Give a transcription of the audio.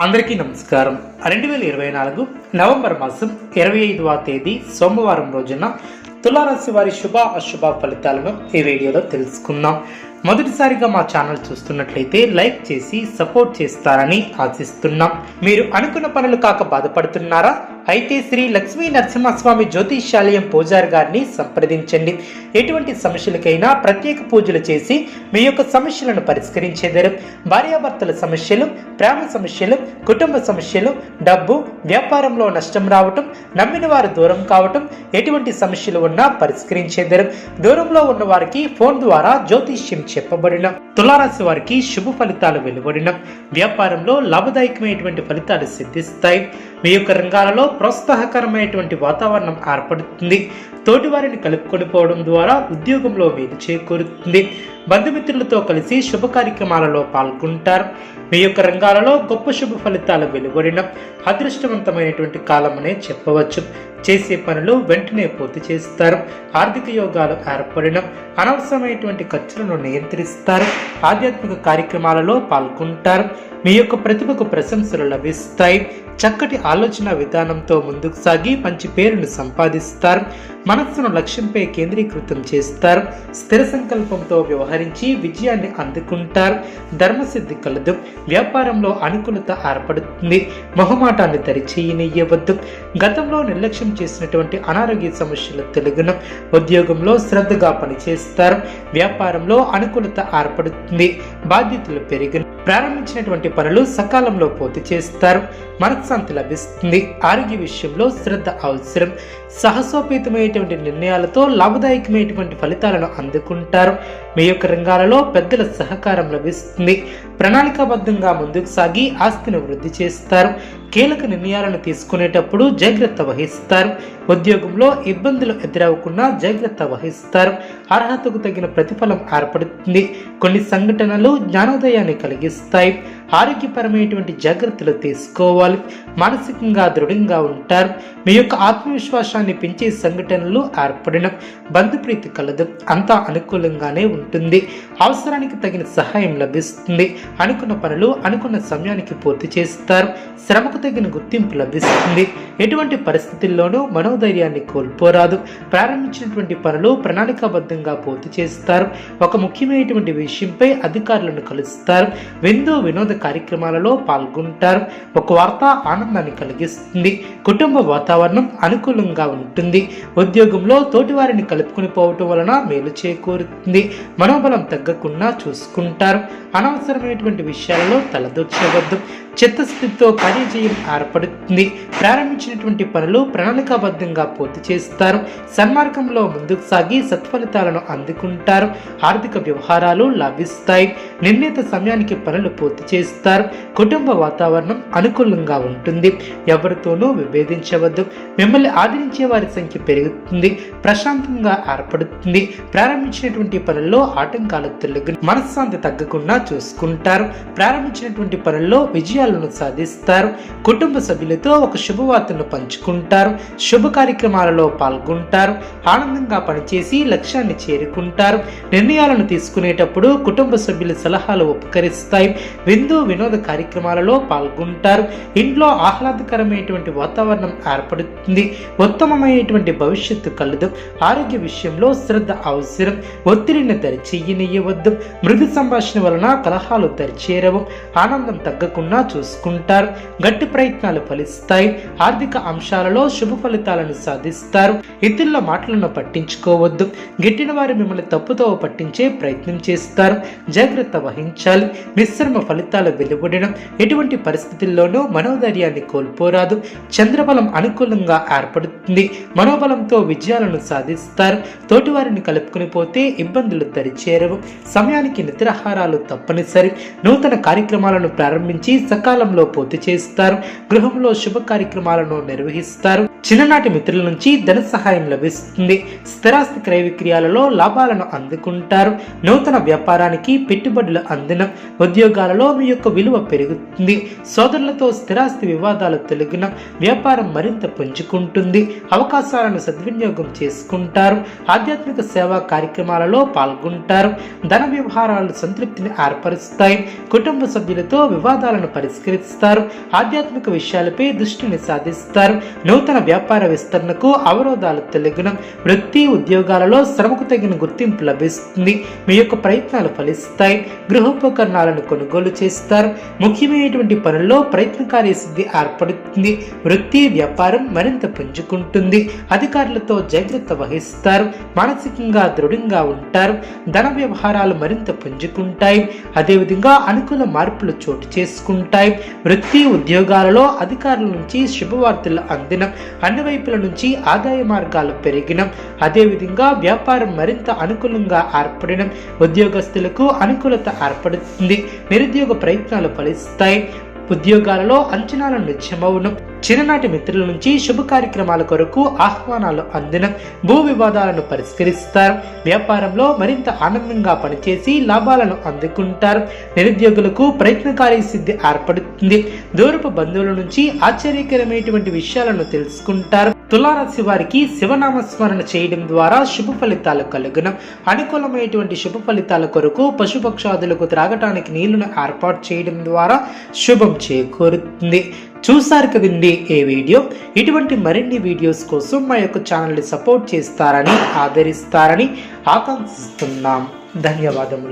అందరికీ నమస్కారం. 2024 నవంబర్ మాసం 25వ తేదీ సోమవారం రోజున తులారాశి వారి శుభ అశుభ ఫలితాలను ఈ వీడియోలో తెలుసుకుందాం. మొదటిసారిగా మా ఛానల్ చూస్తున్నట్లయితే లైక్ చేసి సపోర్ట్ చేస్తారని ఆశిస్తున్నాం. మీరు అనుకున్న పనులు కాక బాధపడుతున్నారా? అయితే శ్రీ లక్ష్మీ నరసింహస్వామి జ్యోతిష్యాలయం పూజారి గారిని సంప్రదించండి. ఎటువంటి సమస్యలకైనా ప్రత్యేక పూజలు చేసి మీ యొక్క సమస్యలను పరిష్కరించేదారు. భార్యాభర్తల సమస్యలు, ప్రేమ సమస్యలు, కుటుంబ సమస్యలు, డబ్బు, వ్యాపారంలో నష్టం రావటం, నమ్మిన వారు దూరం కావటం, ఎటువంటి సమస్యలు ఉన్నా పరిష్కరించేదారు. దూరంలో ఉన్న వారికి ఫోన్ ద్వారా జ్యోతిష్యం చెప్పబడిన తులారాశి వారికి శుభ ఫలితాలు వెలువడిన వ్యాపారంలో లాభదాయకమైనటువంటి ఫలితాలు సిద్ధిస్తాయి. మీ యొక్క రంగాలలో ప్రోత్సాహకరమైనటువంటి వాతావరణం ఏర్పడుతుంది. తోటివారిని కలుపుకొని పోవడం ద్వారా ఉద్యోగంలో మేలు చేకూరుతుంది. బంధుమిత్రులతో కలిసి శుభ కార్యక్రమాలలో పాల్గొంటారు. మీ యొక్క రంగాలలో గొప్ప శుభ ఫలితాలు వెలువడిన అదృష్టవంతమైనటువంటి కాలమనే చెప్పవచ్చు. చేసే పనులు వెంటనే పూర్తి చేస్తారు. ఆర్థిక యోగాలు ఏర్పడిన అనవసరమైనటువంటి ఖర్చులను నియంత్రిస్తారు. ఆధ్యాత్మిక కార్యక్రమాలలో పాల్గొంటారు. మీ యొక్క ప్రతిభకు ప్రశంసలు లభిస్తాయి. చక్కటి ఆలోచన విధానంతో ముందుకు సాగి మంచి పేరును సంపాదిస్తారు. మనస్సును లక్ష్యంపై కేంద్రీకృతం చేస్తారు. స్థిర సంకల్పంతో వ్యవహరించి విజయాన్ని అందుకుంటారు. ధర్మసిద్ధి కలదు. వ్యాపారంలో అనుకూలత ఏర్పడుతుంది. మొహమాటాన్ని దరిచేయనియ్యవద్దు. గతంలో నిర్లక్ష్యం చేసినటువంటి అనారోగ్య సమస్యలు తొలగును. ఉద్యోగంలో శ్రద్ధగా పనిచేస్తారు. వ్యాపారంలో అనుకూలత ఏర్పడుతుంది. బాధ్యతలు పెరిగిన ప్రారంభించినటువంటి పనులు సకాలంలో పూర్తి చేస్తారు. మనశ్శాంతి లభిస్తుంది. ఆరోగ్య విషయంలో శ్రద్ధ అవసరం. సాహసోపేతమైనటువంటి నిర్ణయాలతో లాభదాయకమైనటువంటి ఫలితాలను అందుకుంటారు. మీ యొక్క రంగాలలో పెద్దల సహకారం లభిస్తుంది. ప్రణాళికాబద్ధంగా ముందుకు సాగి ఆస్తిని వృద్ధి చేస్తారు. కీలక నిర్ణయాలను తీసుకునేటప్పుడు జాగ్రత్త వహిస్తారు. ఉద్యోగంలో ఇబ్బందులు ఎదురవకుండా జాగ్రత్త వహిస్తారు. అర్హతకు తగిన ప్రతిఫలం ఏర్పడుతుంది. కొన్ని సంఘటనలు జ్ఞానోదయాన్ని కలిగిస్తాయి. ఆరోగ్యపరమైనటువంటి జాగ్రత్తలు తీసుకోవాలి. మానసికంగా దృఢంగా ఉంటారు. మీ యొక్క ఆత్మవిశ్వాసాన్ని పెంచే సంఘటనలు ఏర్పడిన బంధుప్రీతి కలదు. అంతా అనుకూలంగానే ఉంటుంది. అవసరానికి తగిన సహాయం లభిస్తుంది. అనుకున్న పనులు అనుకున్న సమయానికి పూర్తి చేస్తారు. శ్రమకు తగిన గుర్తింపు లభిస్తుంది. ఎటువంటి పరిస్థితుల్లోనూ మనోధైర్యాన్ని కోల్పోరాదు. ప్రారంభించినటువంటి పనులు ప్రణాళికాబద్ధంగా పూర్తి చేస్తారు. ఒక ముఖ్యమైనటువంటి విషయంపై అధికారులను కలుస్తారు. విందు వినోద కార్యక్రమాలలో పాల్గొంటారు. ఒక వార్త ఆనందాన్ని కలిగిస్తుంది. కుటుంబ వాతావరణం అనుకూలంగా ఉంటుంది. ఉద్యోగంలో తోటివారిని కలుపుకొని పోవటం వలన మేలు చేకూరుతుంది. మనోబలం తగ్గకుండా చూసుకుంటారు. అనవసరమైనటువంటి విషయాలలో తలదొచ్చవద్దు. చిత్తశుద్ధితో కార్యజయం ఏర్పడుతుంది. ప్రారంభించినటువంటి పనులు ప్రణాళికాబద్ధంగా పూర్తి చేస్తారు. సన్మార్గంలో ముందుకు సాగి సత్ఫలితాలను అందుకుంటారు. ఆర్థిక వ్యవహారాలు లాభిస్తాయి. నిర్ణీత సమయానికి పనులు పూర్తి చేస్తారు. కుటుంబ వాతావరణం అనుకూలంగా ఉంటుంది. ఎవరితోనూ విభేదించవద్దు. మిమ్మల్ని ఆదరించే వారి సంఖ్య పెరుగుతుంది. ప్రశాంతంగా ఏర్పడుతుంది. ప్రారంభించినటువంటి పనుల్లో ఆటంకాలు తొలగి మనశ్శాంతి తగ్గకుండా చూసుకుంటారు. ప్రారంభించినటువంటి పనుల్లో విజయాలను సాధిస్తారు. కుటుంబ సభ్యులతో ఒక శుభవార్తను పంచుకుంటారు. శుభ కార్యక్రమాలలో పాల్గొంటారు. ఆనందంగా పనిచేసి లక్ష్యాన్ని చేరుకుంటారు. నిర్ణయాలను తీసుకునేటప్పుడు కుటుంబ సభ్యుల సలహాలు ఉపకరిస్తాయి. విందు వినోద కార్యక్రమాలలో పాల్గొంటారు. ఇంట్లో ఆహ్లాదకరమైనటువంటి వాతావరణం ఏర్పడుతుంది. ఉత్తమమైనటువంటి భవిష్యత్తు కలదు. ఆరోగ్య విషయంలో శ్రద్ధ అవసరం. ఒత్తిడిని దరిచేయనియ్యవద్దు. మృదు సంభాషణ వలన కలహాలు దరిచేరవు. ఆనందం తగ్గకుండా చూసుకుంటారు. గట్టి ప్రయత్నాలు ఫలిస్తాయి. ఆర్థిక అంశాలలో శుభ ఫలితాలను సాధిస్తారు. ఇతరుల మాటలను పట్టించుకోవద్దు. గిట్టిన వారు మిమ్మల్ని తప్పుతో పట్టించే ప్రయత్నం చేస్తారు. జాగ్రత్త వహించాలి. మిశ్రమ ఫలితాలు వెలువడిన ఎటువంటి పరిస్థితుల్లోనూ మనోధైర్యాన్ని కోల్పోరాదు. చంద్రబలం అనుకూలంగా ఏర్పడుతుంది. మనోబలంతో విజయాలను సాధిస్తారు. తోటివారిని కలుపుకొని పోతే ఇబ్బందులు దరిచేరవు. సమయానికి నిద్రాహారాలు తప్పనిసరి. నూతన కార్యక్రమాలను ప్రారంభించి సకాలంలో పూర్తి చేస్తారు. గృహంలో శుభ కార్యక్రమాలను నిర్వహిస్తారు. చిన్ననాటి మిత్రుల నుంచి ధన సహాయం లభిస్తుంది. స్థిరాస్తి క్రయ విక్రయాలలో లాభాలను అందుకుంటారు. నూతన వ్యాపారానికి పెట్టుబడులు అందిన, ఉద్యోగాలలో మీ యొక్క విలువ పెరుగుతుంది. సోదరులతో స్థిరాస్తి వివాదాలు తొలగిన, వ్యాపారం మరింత పుంజుకుంటుంది. అవకాశాలను సద్వినియోగం చేసుకుంటారు. ఆధ్యాత్మిక సేవా కార్యక్రమాలలో పాల్గొంటారు. ధన వ్యవహారాలు సంతృప్తిని ఏర్పరుస్తాయి. కుటుంబ సభ్యులతో వివాదాలను పరిష్కరిస్తారు. ఆధ్యాత్మిక విషయాలపై దృష్టిని సాధిస్తారు. నూతన వ్యాపార విస్తరణకు అవరోధాలు తొలగిన, వృత్తి ఉద్యోగాలలో శ్రమకు తగిన గుర్తింపు లభిస్తుంది. మీ యొక్క ప్రయత్నాలు ఫలిస్తాయి. గృహోపకరణాలను కొనుగోలు చేస్తారు. ముఖ్యమైనటువంటి పనుల్లో ప్రయత్నకార్య సిద్ధి ఏర్పడుతుంది. వృత్తి వ్యాపారం మరింత పుంజుకుంటుంది. అధికారులతో జాగ్రత్త వహిస్తారు. మానసికంగా దృఢంగా ఉంటారు. ధన వ్యవహారాలు మరింత పుంజుకుంటాయి. అదేవిధంగా అనుకూల మార్పులు చోటు చేసుకుంటాయి. వృత్తి ఉద్యోగాలలో అధికారుల నుంచి శుభవార్తలు అందిన, అన్ని వైపుల నుంచి ఆదాయ మార్గాలు పెరిగిన, అదేవిధంగా వ్యాపారం మరింత అనుకూలంగా ఏర్పడిన, ఉద్యోగస్తులకు అనుకూలత ఏర్పడుతుంది. నిరుద్యోగ ప్రయత్నాలు ఫలిస్తాయి. ఉద్యోగాలలో అంచనాలు నిత్యమవును. చిన్ననాటి మిత్రుల నుంచి శుభ కార్యక్రమాల కొరకు ఆహ్వానాలు అందిన, భూ వివాదాలను పరిష్కరిస్తారు. వ్యాపారంలో మరింత ఆనందంగా పనిచేసి లాభాలను అందుకుంటారు. నిరుద్యోగులకు ప్రయత్నకార్య సిద్ధి ఏర్పడుతుంది. దూరపు బంధువుల నుంచి ఆశ్చర్యకరమైనటువంటి విషయాలను తెలుసుకుంటారు. తులారాశి వారికి శివనామస్మరణ చేయడం ద్వారా శుభ ఫలితాలు కలుగును. అనుకూలమైనటువంటి శుభ ఫలితాల కొరకు పశుపక్షాదులకు త్రాగటానికి నీళ్లను ఏర్పాటు చేయడం ద్వారా శుభం చేకూరుతుంది. చూసారు కదండి ఈ వీడియో. ఇటువంటి మరిన్ని వీడియోస్ కోసం మా యొక్క ఛానల్ని సపోర్ట్ చేస్తారని, ఆదరిస్తారని ఆకాంక్షిస్తున్నాం. ధన్యవాదములు.